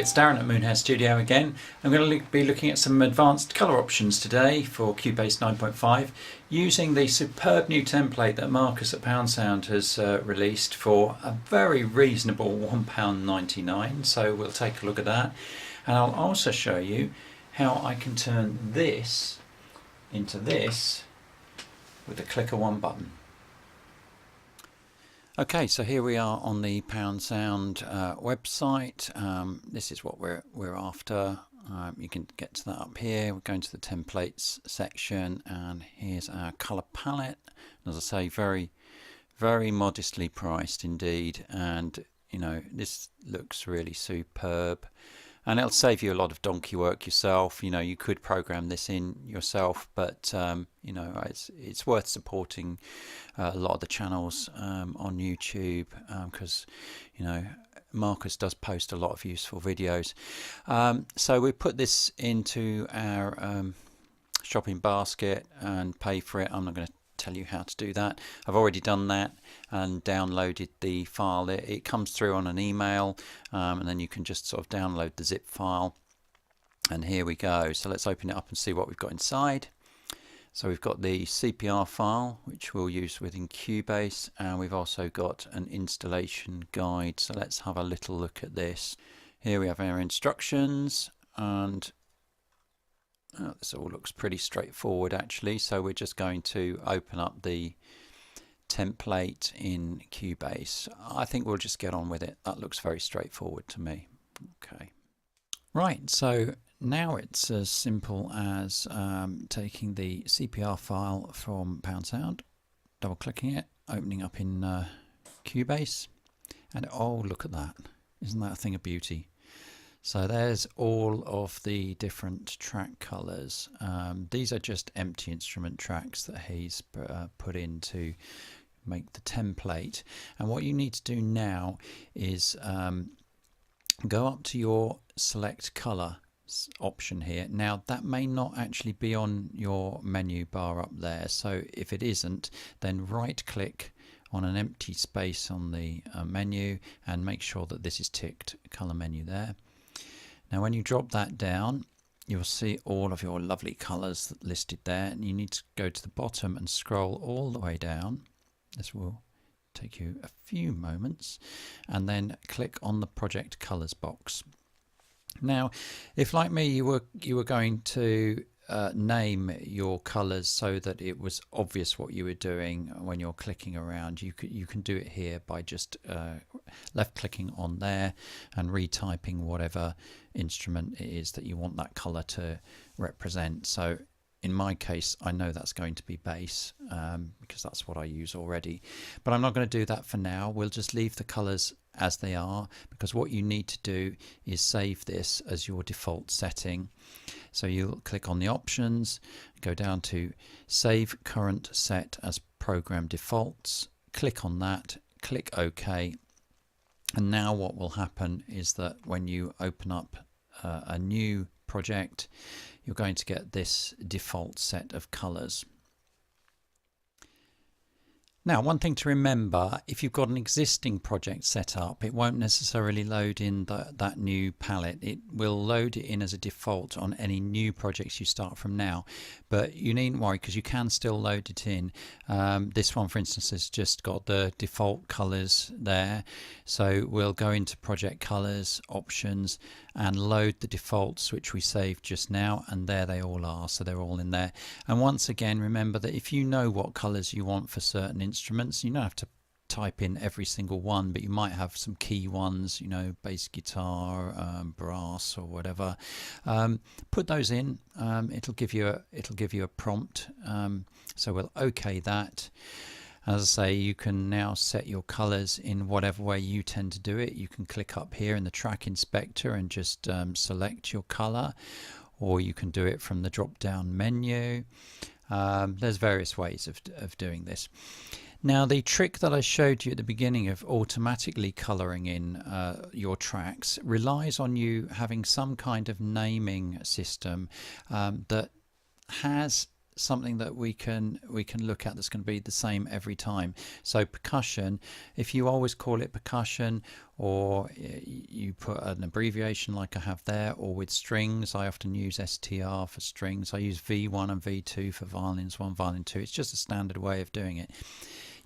it's Darren at Moonhair Studio again. I'm going to be looking at some advanced colour options today for Cubase 9.5 using the superb new template that Marcus at Poundsound has released for a very reasonable £1.99. So we'll take a look at that, and I'll also show you how I can turn this into this with the click of one button. Okay, so here we are on the Poundsound website. This is what we're after. You can get to that up here. We're going to the templates section, and here's our color palette. As I say, very, very modestly priced indeed, and you know, this looks really superb. And it'll save you a lot of donkey work yourself. You know, you could program this in yourself, but you know, it's worth supporting a lot of the channels on YouTube, because you know, Marcus does post a lot of useful videos. So we put this into our shopping basket and pay for it. I'm not going to tell you how to do that. I've already done that and downloaded the file. It comes through on an email, and then you can just sort of download the zip file, and here we go. So let's open it up and see what we've got inside. So we've got the CPR file, which we'll use within Cubase, and we've also got an installation guide. So let's have a little look at this. Here we have our instructions, and this all looks pretty straightforward actually. So we're just going to open up the template in Cubase. I think we'll just get on with it. That looks very straightforward to me. Okay. Right, so now it's as simple as taking the CPR file from Poundsound, double clicking it, opening up in Cubase, and oh, look at that. Isn't that a thing of beauty? So there's all of the different track colors. These are just empty instrument tracks that he's put in to make the template. And what you need to do now is go up to your select color option here. Now that may not actually be on your menu bar up there. So if it isn't, then right click on an empty space on the menu and make sure that this is ticked, color menu there. Now when you drop that down, you'll see all of your lovely colours listed there, and you need to go to the bottom and scroll all the way down. This will take you a few moments, and then click on the project colours box. Now if, like me, you were going to name your colours so that it was obvious what you were doing when you're clicking around, you can do it here by just left clicking on there and retyping whatever instrument it is that you want that colour to represent. So in my case, I know that's going to be bass, because that's what I use already, but I'm not going to do that for now. We'll just leave the colours as they are, because what you need to do is save this as your default setting. So you'll click on the options, go down to save current set as program defaults, click on that, click OK, and now what will happen is that when you open up a new project, you're going to get this default set of colors. Now, one thing to remember, if you've got an existing project set up, it won't necessarily load in that new palette. It will load it in as a default on any new projects you start from now, but you needn't worry because you can still load it in. This one, for instance, has just got the default colors there. So we'll go into project colors, options, and load the defaults which we saved just now, and there they all are. So they're all in there. And once again, remember that if you know what colors you want for certain instruments, you don't have to type in every single one, but you might have some key ones, you know, bass guitar, brass, or whatever. Put those in. It'll give you a prompt. So we'll OK that. As I say, you can now set your colors in whatever way you tend to do it. You can click up here in the track inspector and just select your color, or you can do it from the drop down menu. There's various ways of doing this. Now, the trick that I showed you at the beginning of automatically coloring in your tracks relies on you having some kind of naming system that has something that we can look at that's going to be the same every time. So percussion, if you always call it percussion, or you put an abbreviation like I have there, or with strings, I often use STR for strings. I use V1 and V2 for violins 1, violin 2. It's just a standard way of doing it.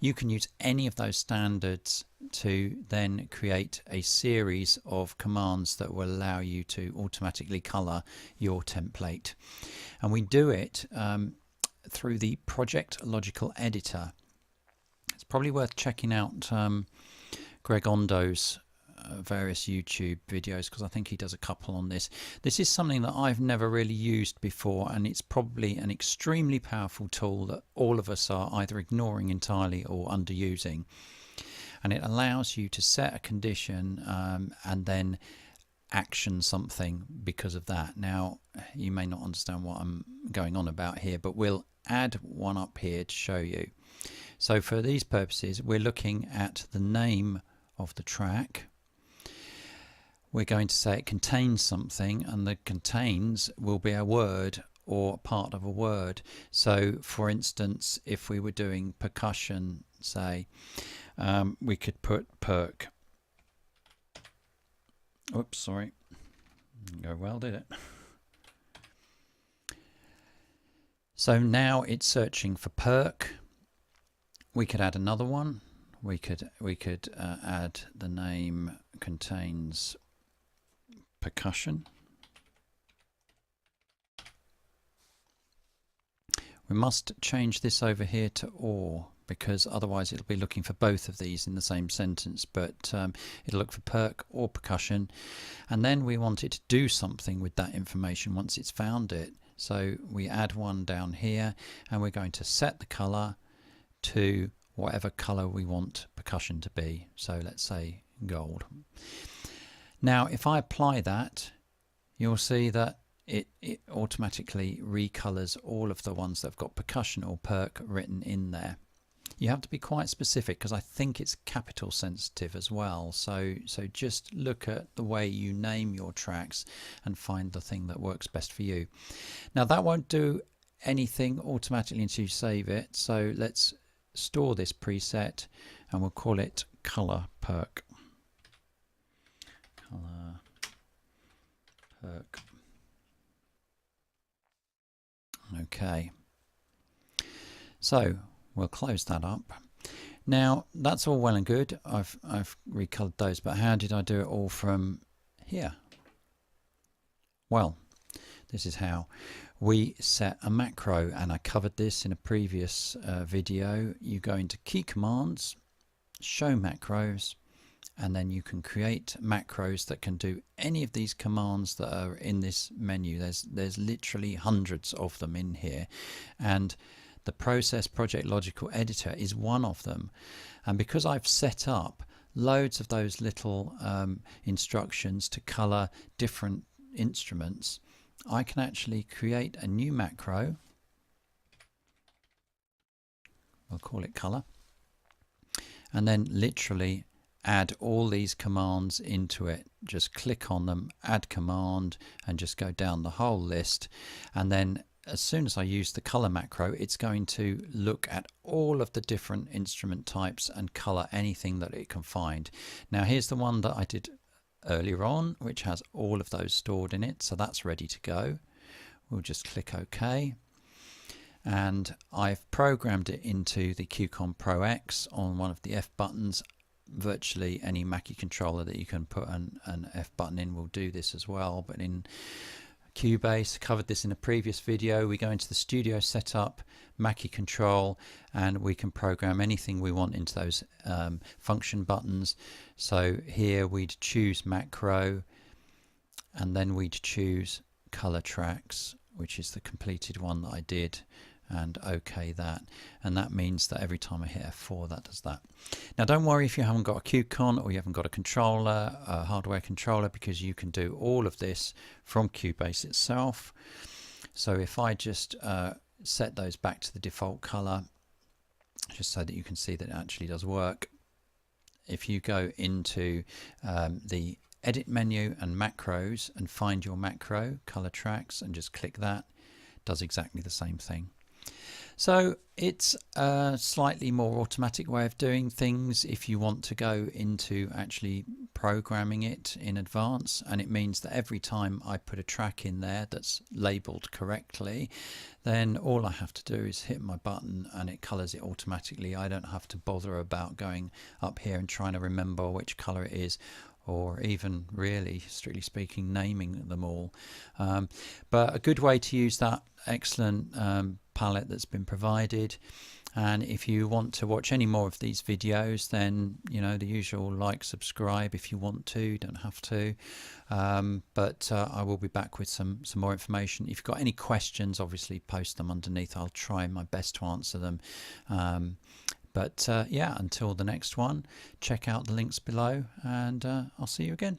You can use any of those standards to then create a series of commands that will allow you to automatically color your template. And we do it through the Project Logical Editor. It's probably worth checking out Greg Ondo's various YouTube videos, because I think he does a couple on this. This is something that I've never really used before, and it's probably an extremely powerful tool that all of us are either ignoring entirely or underusing. And it allows you to set a condition and then action something because of that. Now, you may not understand what I'm going on about here, but we'll add one up here to show you. So for these purposes, we're looking at the name of the track. We're going to say it contains something, and the contains will be a word or part of a word. So for instance, if we were doing percussion, say, we could put perk. Oops, sorry. Didn't go well, did it? So now it's searching for perk. We could add another one. We could add the name contains percussion. We must change this over here to or, because otherwise it'll be looking for both of these in the same sentence, but it'll look for perk or percussion, and then we want it to do something with that information once it's found it. So we add one down here, and we're going to set the color to whatever color we want percussion to be. So let's say gold. Now if I apply that, you'll see that it automatically recolors all of the ones that have got percussion or perk written in there. You have to be quite specific, because I think it's capital sensitive as well. So just look at the way you name your tracks and find the thing that works best for you. Now that won't do anything automatically until you save it. So let's store this preset, and we'll call it color perk. Color perk. Okay. So we'll close that up. Now that's all well and good. I've recolored those, but how did I do it all from here? Well, this is how we set a macro, and I covered this in a previous video. You go into key commands, show macros, and then you can create macros that can do any of these commands that are in this menu. There's literally hundreds of them in here, and the Process Project Logical Editor is one of them. And because I've set up loads of those little instructions to color different instruments, I can actually create a new macro. We'll call it color, and then literally add all these commands into it. Just click on them, add command, and just go down the whole list. And then as soon as I use the color macro, it's going to look at all of the different instrument types and color anything that it can find. Now here's the one that I did earlier on, which has all of those stored in it, so that's ready to go. We'll just click OK, and I've programmed it into the Qcon Pro X on one of the F buttons. Virtually any Mackie controller that you can put an F button in will do this as well, but in Cubase, covered this in a previous video, we go into the studio setup, Mackie control, and we can program anything we want into those function buttons. So here we'd choose macro, and then we'd choose color tracks, which is the completed one that I did, and OK that, and that means that every time I hit F4 that does that. Now don't worry if you haven't got a Qcon or you haven't got a controller, a hardware controller, because you can do all of this from Cubase itself. So if I just set those back to the default color, just so that you can see that it actually does work. If you go into the edit menu and macros and find your macro color tracks and just click that, it does exactly the same thing. So it's a slightly more automatic way of doing things if you want to go into actually programming it in advance, and it means that every time I put a track in there that's labeled correctly, then all I have to do is hit my button and it colors it automatically. I don't have to bother about going up here and trying to remember which color it is, or even really, strictly speaking, naming them all. But a good way to use that excellent palette that's been provided. And if you want to watch any more of these videos, then the usual like, subscribe if you want to, you don't have to. But I will be back with some more information. If you've got any questions, obviously post them underneath. I'll try my best to answer them. But yeah, until the next one, check out the links below, and I'll see you again.